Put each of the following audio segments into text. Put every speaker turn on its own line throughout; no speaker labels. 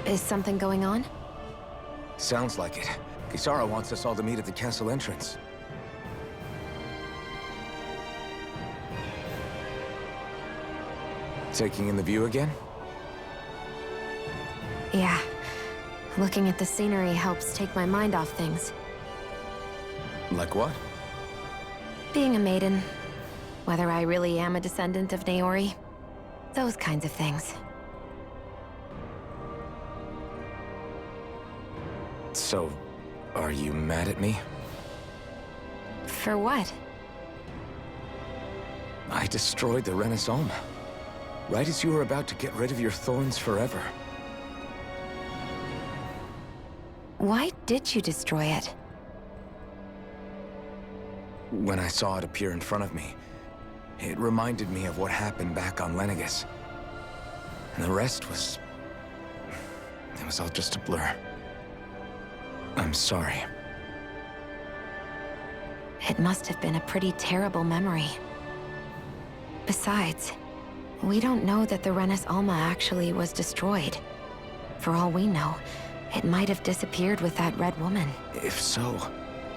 Is something going on?
Sounds like it. Kisara wants us all to meet at the castle entrance. Taking in the view again?
Yeah. Looking at the scenery helps take my mind off things.
Like what?
Being a maiden. Whether I really am a descendant of Naori. Those kinds of things.
So, are you mad at me?
For what?
I destroyed the Renaissance. Right as you were about to get rid of your thorns forever.
Why did you destroy it?
When I saw it appear in front of me, it reminded me of what happened back on Lenegis. And the rest was... it was all just a blur. I'm sorry.
It must have been a pretty terrible memory. Besides, we don't know that the Renis Alma actually was destroyed. For all we know, it might have disappeared with that red woman.
If so,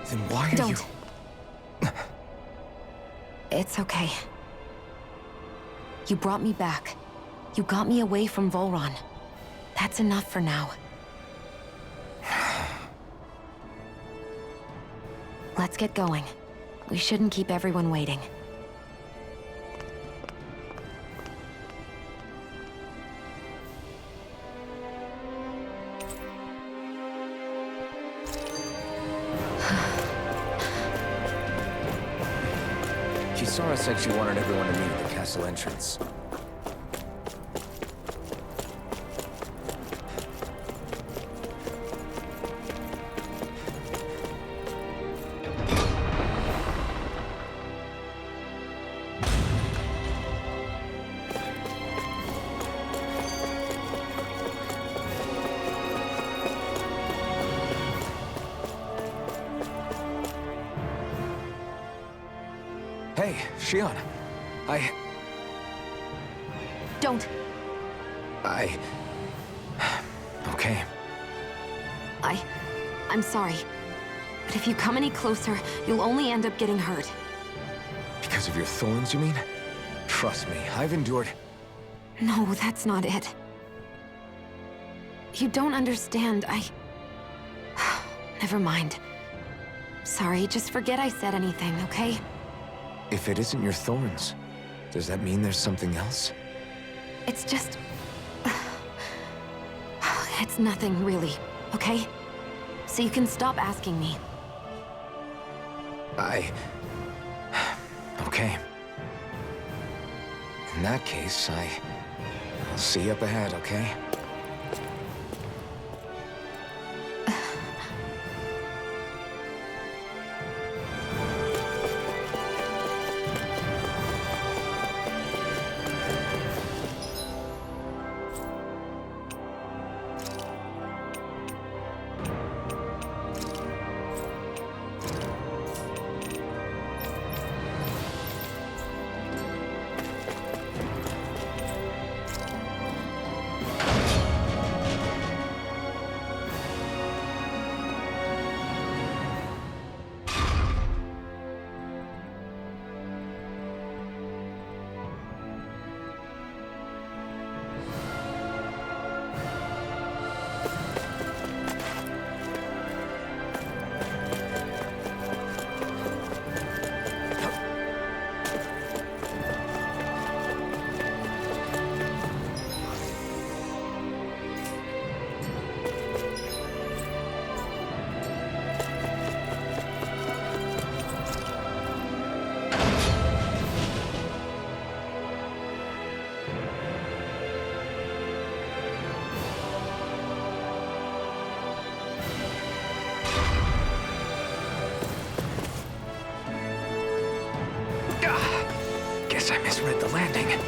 then why are you...
Don't. It's okay. You brought me back. You got me away from Volron. That's enough for now. Let's get going. We shouldn't keep everyone waiting.
Kisara said she wanted everyone to meet at the castle entrance. Hey, Shion.
Don't.
Okay.
I'm sorry. But if you come any closer, you'll only end up getting hurt.
Because of your thorns, you mean? Trust me, I've endured...
No, that's not it. You don't understand, Never mind. Sorry, just forget I said anything, okay?
If it isn't your thorns, does that mean there's something else?
It's just... It's nothing, really, okay? So you can stop asking me.
Okay. In that case, I'll see you up ahead, okay? Guess I misread the landing.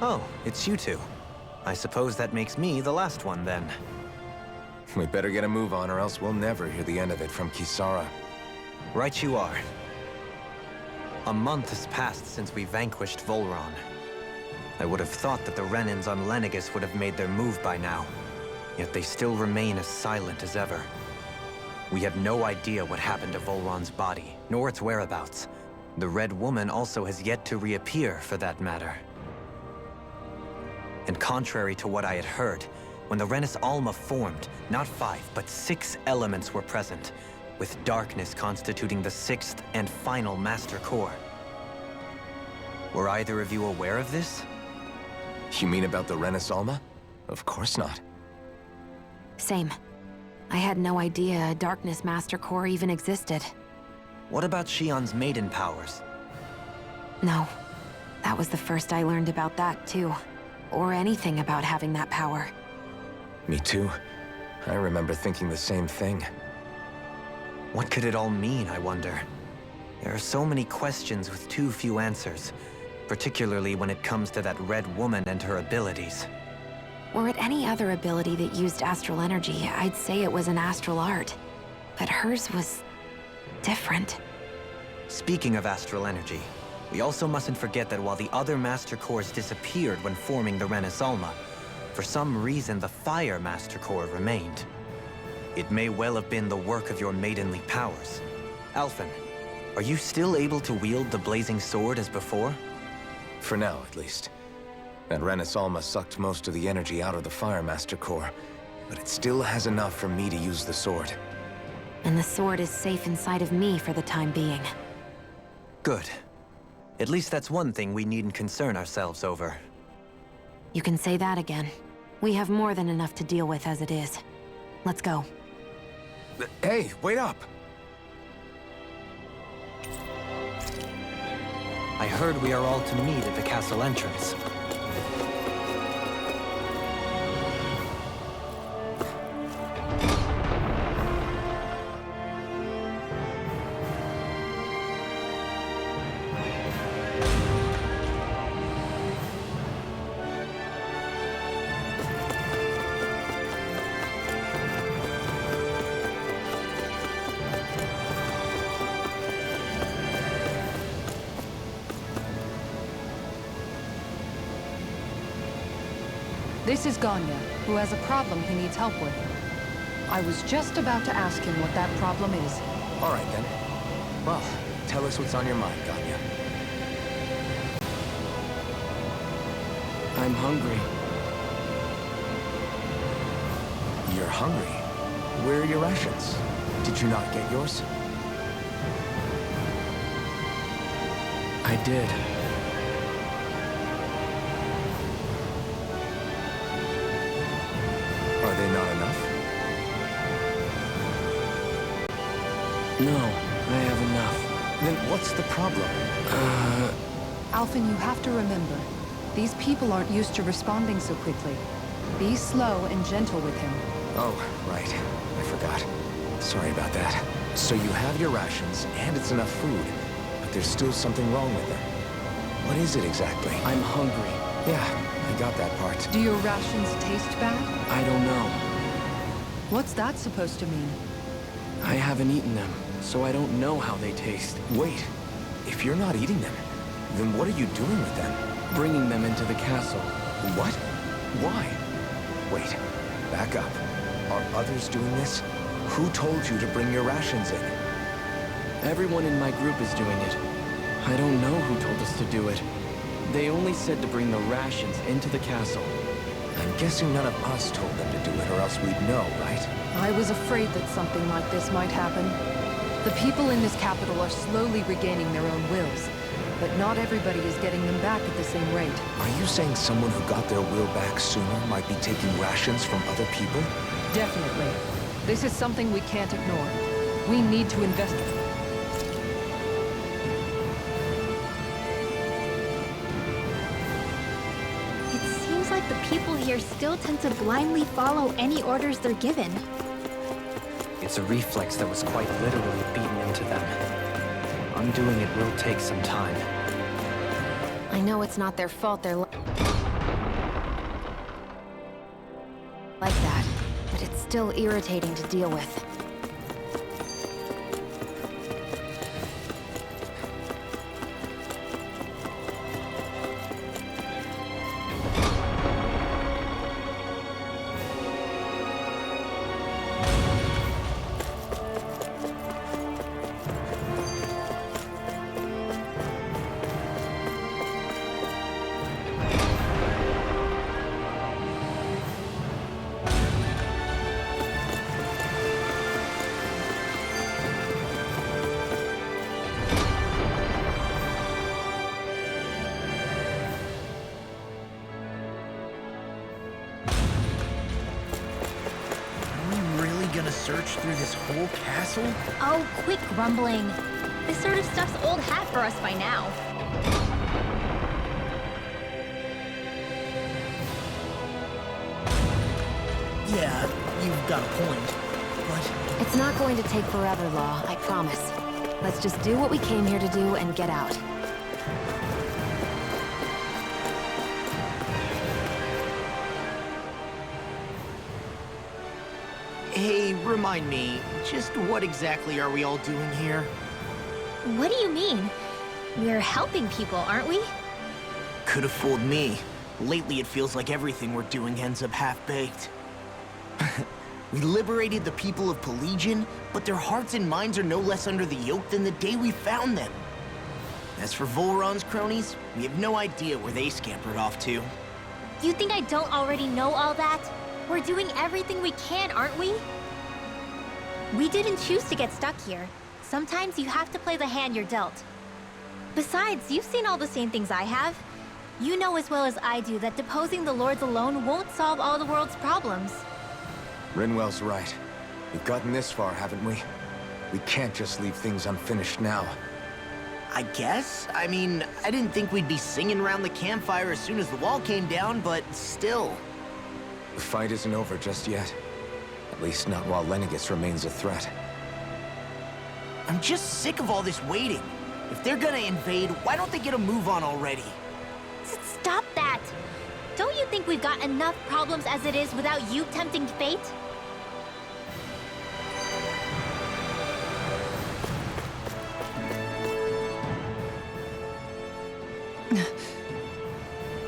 Oh, it's you two. I suppose that makes me the last one, then.
We better get a move on, or else we'll never hear the end of it from Kisara.
Right you are. A month has passed since we vanquished Volron. I would have thought that the Renans on Lenegis would have made their move by now. Yet they still remain as silent as ever. We have no idea what happened to Volron's body, nor its whereabouts. The Red Woman also has yet to reappear, for that matter. And contrary to what I had heard, when the Renis Alma formed, not 5, but 6 elements were present, with darkness constituting the 6th and final Master Core. Were either of you aware of this?
You mean about the Renis Alma? Of course not.
Same. I had no idea a Darkness Master Core even existed.
What about Shionne's maiden powers?
No. That was the first I learned about that, too. Or anything about having that power.
Me too. I remember thinking the same thing.
What could it all mean, I wonder? There are so many questions with too few answers, particularly when it comes to that Red Woman and her abilities.
Were it any other ability that used astral energy, I'd say it was an astral art. But hers was different.
Speaking of astral energy, we also mustn't forget that while the other Master Cores disappeared when forming the Renis Alma, for some reason the Fire Master Core remained. It may well have been the work of your maidenly powers. Alphen, are you still able to wield the blazing sword as before?
For now, at least. That Renis Alma sucked most of the energy out of the Fire Master Core, but it still has enough for me to use the sword.
And the sword is safe inside of me for the time being.
Good. At least that's one thing we needn't concern ourselves over.
You can say that again. We have more than enough to deal with as it is. Let's go.
Hey, wait up!
I heard we are all to meet at the castle entrance.
This is Ganya, who has a problem he needs help with. I was just about to ask him what that problem is.
All right, then. Well, tell us what's on your mind, Ganya.
I'm hungry.
You're hungry? Where are your rations? Did you not get yours?
I did.
Are they not enough?
No, I have enough.
Then what's the problem?
Alphen, you have to remember, these people aren't used to responding so quickly. Be slow and gentle with him.
Oh, right. I forgot. Sorry about that. So you have your rations, and it's enough food, but there's still something wrong with them. What is it exactly?
I'm hungry.
Yeah, I got that part.
Do your rations taste bad?
I don't know.
What's that supposed to mean?
I haven't eaten them, so I don't know how they taste.
Wait, if you're not eating them, then what are you doing with them?
Bringing them into the castle.
What? Why? Wait, back up. Are others doing this? Who told you to bring your rations in?
Everyone in my group is doing it. I don't know who told us to do it. They only said to bring the rations into the castle.
I'm guessing none of us told them to do it, or else we'd know, right?
I was afraid that something like this might happen. The people in this capital are slowly regaining their own wills, but not everybody is getting them back at the same rate.
Are you saying someone who got their will back sooner might be taking rations from other people?
Definitely. This is something we can't ignore. We need to investigate.
It seems like the people here still tend to blindly follow any orders they're given.
It's a reflex that was quite literally beaten into them. Undoing it will take some time.
I know it's not their fault they're still irritating to deal with.
Gonna search through this whole castle?
Oh, quit grumbling. This sort of stuff's old hat for us by now.
Yeah, you've got a point, but...
It's not going to take forever, Law, I promise. Let's just do what we came here to do and get out.
Hey, remind me, just what exactly are we all doing here?
What do you mean? We're helping people, aren't we?
Could have fooled me. Lately it feels like everything we're doing ends up half-baked. We liberated the people of Pelegion, but their hearts and minds are no less under the yoke than the day we found them. As for Volron's cronies, we have no idea where they scampered off to.
You think I don't already know all that? We're doing everything we can, aren't we? We didn't choose to get stuck here. Sometimes you have to play the hand you're dealt. Besides, you've seen all the same things I have. You know as well as I do that deposing the lords alone won't solve all the world's problems.
Rinwell's right. We've gotten this far, haven't we? We can't just leave things unfinished now.
I guess? I mean, I didn't think we'd be singing around the campfire as soon as the wall came down, but still.
The fight isn't over just yet. At least not while Lenegis remains a threat.
I'm just sick of all this waiting. If they're gonna invade, why don't they get a move on already?
Stop that! Don't you think we've got enough problems as it is without you tempting fate?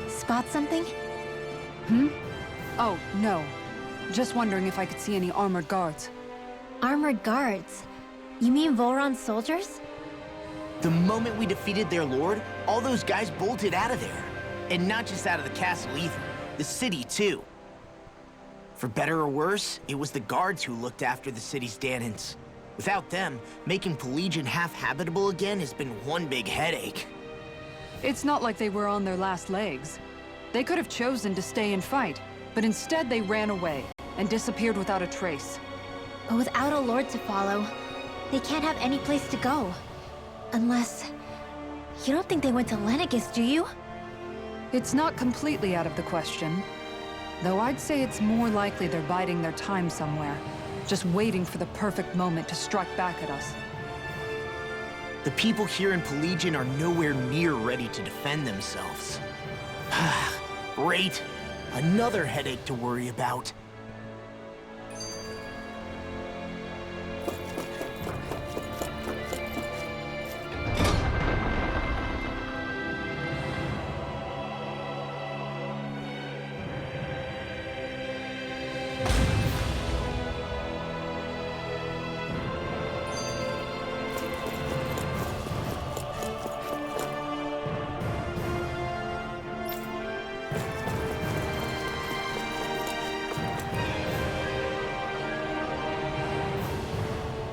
Spot something?
Oh, no. Just wondering if I could see any armored guards.
Armored guards? You mean Volron's soldiers?
The moment we defeated their lord, all those guys bolted out of there. And not just out of the castle either. The city, too. For better or worse, it was the guards who looked after the city's Dahnans. Without them, making Pelegion half-habitable again has been one big headache.
It's not like they were on their last legs. They could have chosen to stay and fight, but instead they ran away and disappeared without a trace.
But without a lord to follow, they can't have any place to go. Unless... You don't think they went to Lenegis, do you?
It's not completely out of the question. Though I'd say it's more likely they're biding their time somewhere, just waiting for the perfect moment to strike back at us.
The people here in Pelegion are nowhere near ready to defend themselves. Great. Another headache to worry about.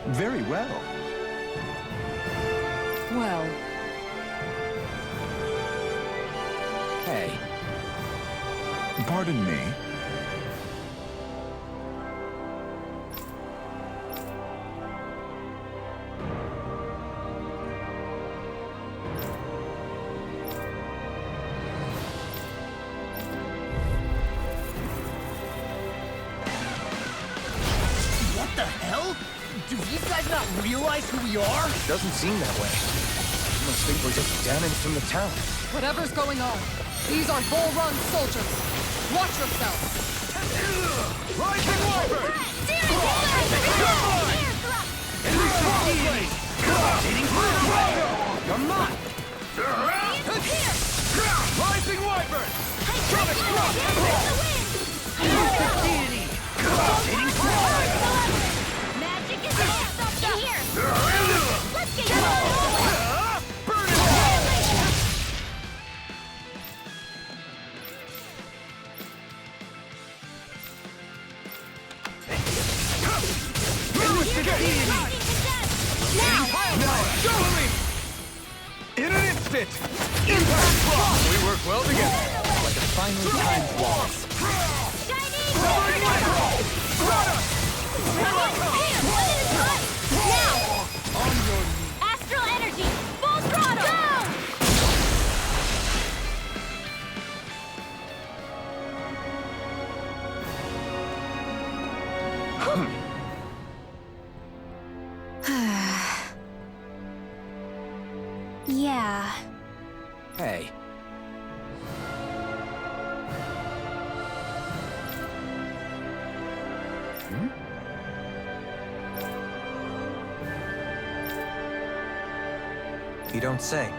Very well.
Well,
Hey. Pardon me.
What the hell? Do these guys not realize who we are?
Doesn't seem that way. You must think we're just Dahnans from the town.
whatever's going on, these are Volron soldiers. Watch yourself!
Rising Wyvern! Come on! Rising Wyvern! Sonic Thrust! Elusive Deity! Hitting
Magic is here! Stop here! Let's get
Burn it all! Elusive Deity! Now! Show me! In an instant! Impact Block! We work well together.
Like a finely timed waltz.
Astral energy! Full throttle! Yeah.
Hey.
You don't say.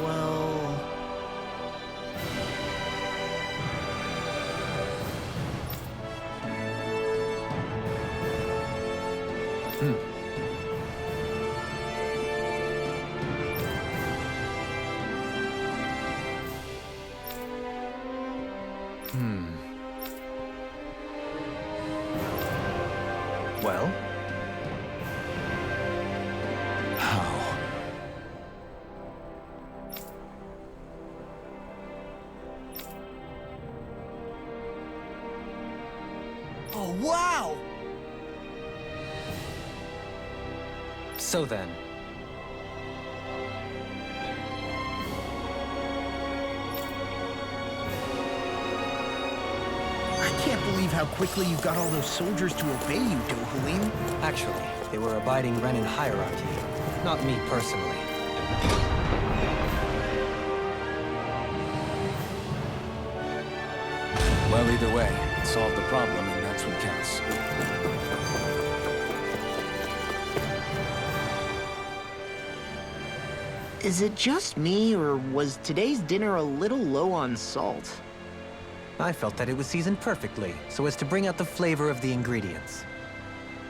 Well...
Well?
How?
Oh, wow!
So then,
I can't believe how quickly you got all those soldiers to obey you, Dohalim.
actually, they were abiding Renin hierarchy, not me personally.
Well, either way, it solved the problem, and that's what counts.
Is it just me, or was today's dinner a little low on salt?
I felt that it was seasoned perfectly, so as to bring out the flavor of the ingredients.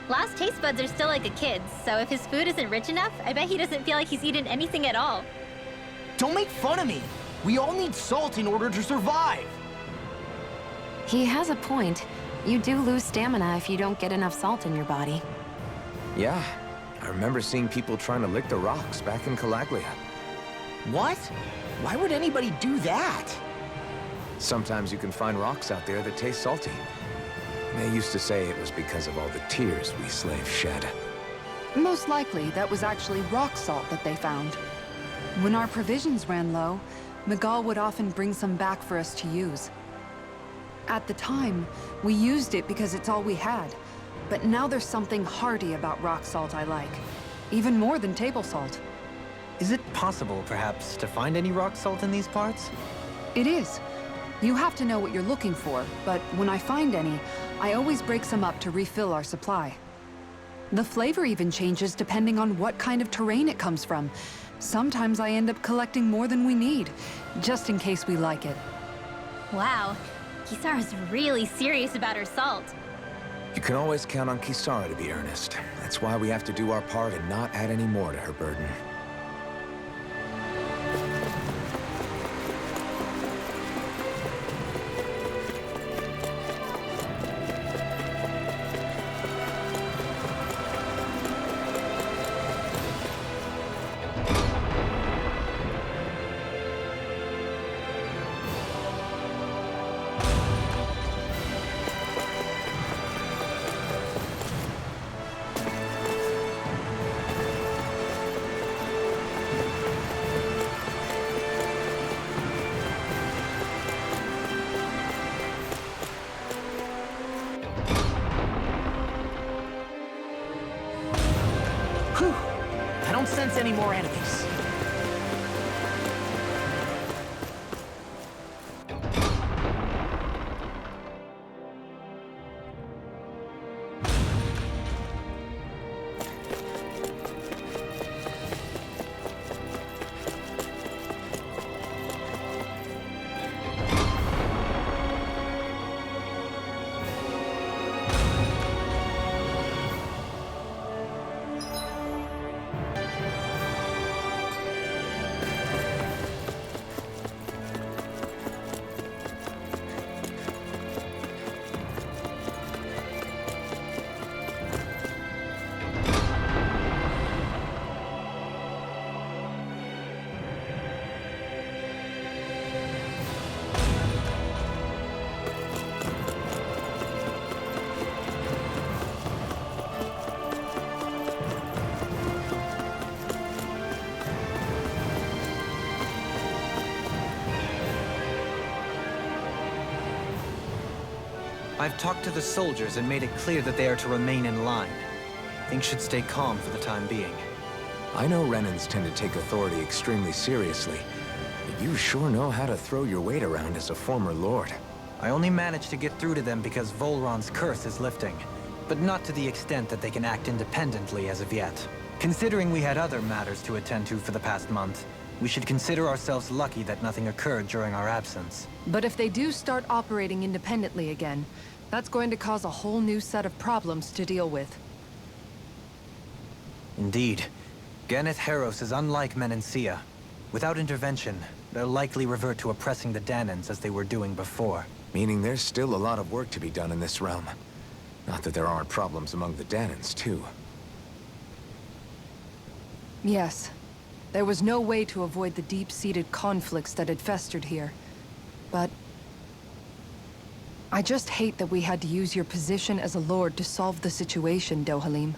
Last taste buds are still like a kid's, so if his food isn't rich enough, I bet he doesn't feel like he's eaten anything at all.
Don't make fun of me! We all need salt in order to survive!
He has a point. You do lose stamina if you don't get enough salt in your body.
Yeah, I remember seeing people trying to lick the rocks back in Calaglia.
What? Why would anybody do that?
Sometimes you can find rocks out there that taste salty. They used to say it was because of all the tears we slaves shed.
Most likely, that was actually rock salt that they found. When our provisions ran low, Miguel would often bring some back for us to use. At the time, we used it because it's all we had. But now there's something hearty about rock salt I like. Even more than table salt.
Is it possible, perhaps, to find any rock salt in these parts?
It is. You have to know what you're looking for, but when I find any, I always break some up to refill our supply. The flavor even changes depending on what kind of terrain it comes from. Sometimes I end up collecting more than we need, just in case we like it.
Wow, Kisara's really serious about her salt.
You can always count on Kisara to be earnest. That's why we have to do our part and not add any more to her burden.
Whew. I don't sense any more enemies.
I've talked to the soldiers and made it clear that they are to remain in line. Things should stay calm for the time being.
I know Renans tend to take authority extremely seriously, but you sure know how to throw your weight around as a former lord.
I only managed to get through to them because Volron's curse is lifting, but not to the extent that they can act independently as of yet. Considering we had other matters to attend to for the past month, we should consider ourselves lucky that nothing occurred during our absence.
But if they do start operating independently again, that's going to cause a whole new set of problems to deal with.
Indeed. Ganeth Heros is unlike Menancia. Without intervention, they'll likely revert to oppressing the Danans as they were doing before.
Meaning there's still a lot of work to be done in this realm. Not that there aren't problems among the Danans, too.
Yes. There was no way to avoid the deep-seated conflicts that had festered here. But I just hate that we had to use your position as a lord to solve the situation, Dohalim.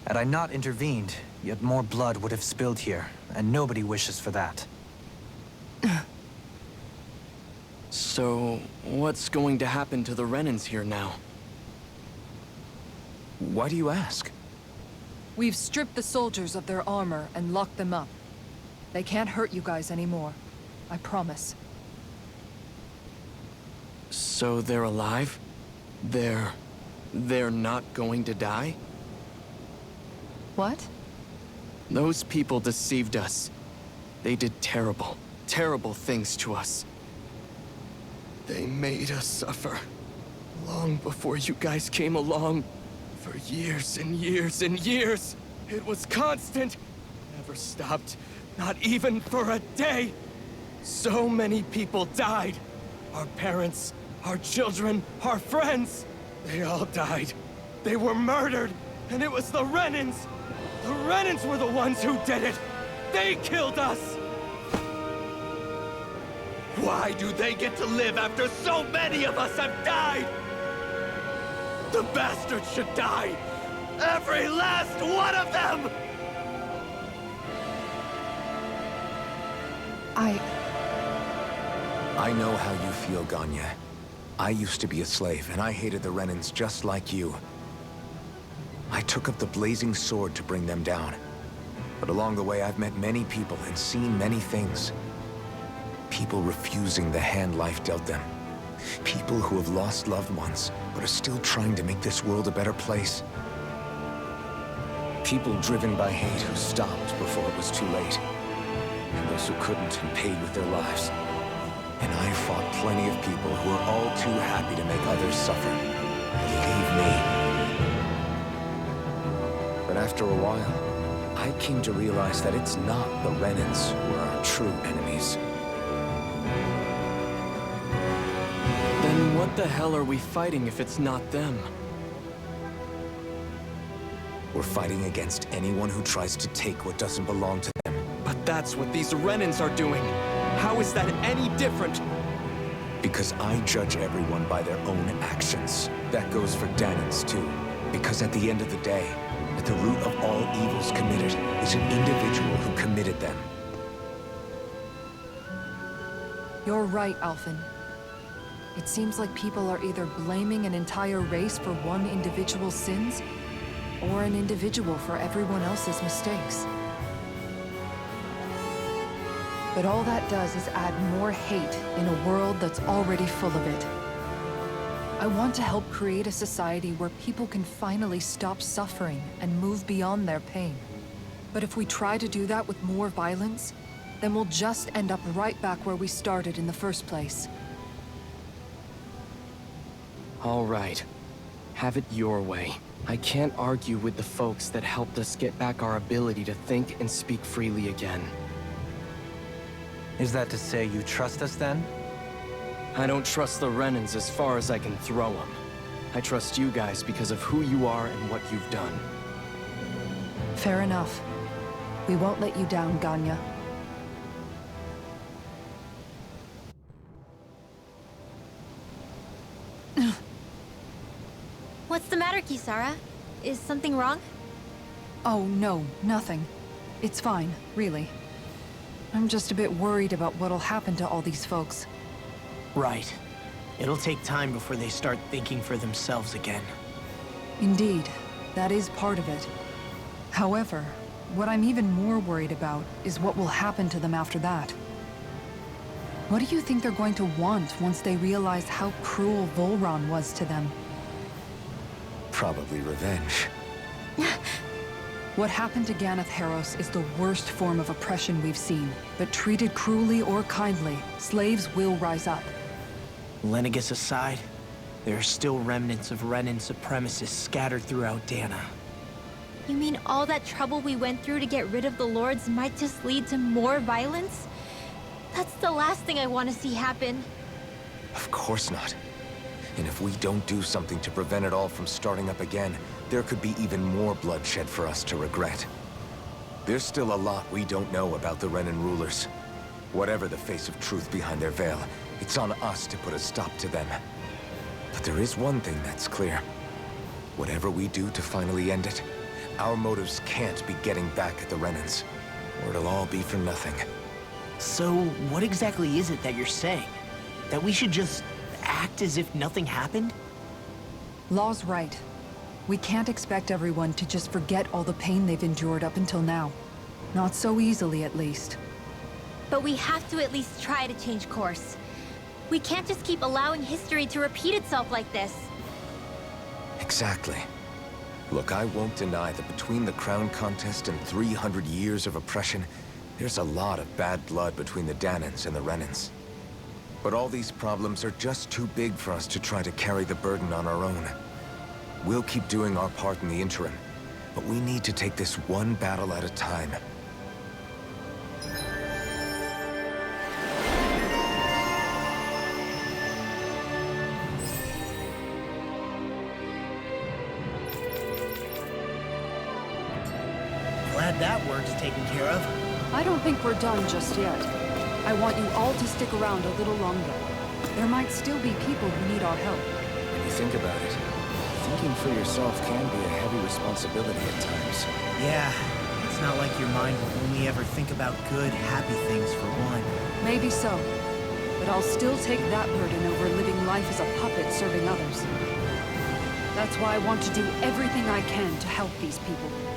Had I not intervened, yet more blood would have spilled here, and nobody wishes for that.
So, what's going to happen to the Renans here now?
Why do you ask?
We've stripped the soldiers of their armor and locked them up. They can't hurt you guys anymore. I promise.
So they're alive? They're not going to die?
What?
Those people deceived us. They did terrible, terrible things to us. They made us suffer. Long before you guys came along. For years and years and years. It was constant. Never stopped. Not even for a day. So many people died. Our parents, our children, our friends. They all died. They were murdered. And it was the Renans. The Renans were the ones who did it. They killed us. Why do they get to live after so many of us have died? The bastards should die! Every last one of them!
I know how you feel, Ganya. I used to be a slave, and I hated the Renans just like you. I took up the blazing sword to bring them down. But along the way, I've met many people and seen many things. People refusing the hand life dealt them. People who have lost loved ones, but are still trying to make this world a better place. People driven by hate who stopped before it was too late. And those who couldn't and paid with their lives. And I fought plenty of people who were all too happy to make others suffer. Believe me. But after a while, I came to realize that it's not the Renans who are our true enemies.
Then what the hell are we fighting if it's not them?
We're fighting against anyone who tries to take what doesn't belong to them.
But that's what these Renans are doing. How is that any different?
Because I judge everyone by their own actions. That goes for Danans too. Because at the end of the day, at the root of all evils committed is an individual who committed them.
You're right, Alphen. It seems like people are either blaming an entire race for one individual's sins, or an individual for everyone else's mistakes. But all that does is add more hate in a world that's already full of it. I want to help create a society where people can finally stop suffering and move beyond their pain. But if we try to do that with more violence, then we'll just end up right back where we started in the first place.
All right. Have it your way. I can't argue with the folks that helped us get back our ability to think and speak freely again.
Is that to say you trust us then?
I don't trust the Renans as far as I can throw them. I trust you guys because of who you are and what you've done.
Fair enough. We won't let you down, Ganya.
What's the matter, Kisara? Is something wrong?
Oh, no, nothing. It's fine, really. I'm just a bit worried about what'll happen to all these folks.
Right. It'll take time before they start thinking for themselves again.
Indeed, that is part of it. However, what I'm even more worried about is what will happen to them after that. What do you think they're going to want once they realize how cruel Volron was to them?
Probably revenge.
What happened to Ganath Haros is the worst form of oppression we've seen, but treated cruelly or kindly, slaves will rise up.
Lenegis aside, there are still remnants of Renan supremacists scattered throughout Dana.
You mean all that trouble we went through to get rid of the Lords might just lead to more violence? That's the last thing I want to see happen.
Of course not. And if we don't do something to prevent it all from starting up again, there could be even more bloodshed for us to regret. There's still a lot we don't know about the Renan rulers. Whatever the face of truth behind their veil, it's on us to put a stop to them. But there is one thing that's clear. Whatever we do to finally end it, our motives can't be getting back at the Renans, or it'll all be for nothing.
So, what exactly is it that you're saying? That we should just act as if nothing happened?
Law's right. We can't expect everyone to just forget all the pain they've endured up until now. Not so easily, at least.
But we have to at least try to change course. We can't just keep allowing history to repeat itself like this.
Exactly. Look, I won't deny that between the crown contest and 300 years of oppression, there's a lot of bad blood between the Danans and the Renans. But all these problems are just too big for us to try to carry the burden on our own. We'll keep doing our part in the interim, but we need to take this one battle at a time.
Glad that work's taken care of.
I don't think we're done just yet. I want you all to stick around a little longer. There might still be people who need our help.
When you think about it, thinking for yourself can be a heavy responsibility at times.
Yeah, it's not like your mind will only ever think about good, happy things for one.
Maybe so. But I'll still take that burden over living life as a puppet serving others. That's why I want to do everything I can to help these people.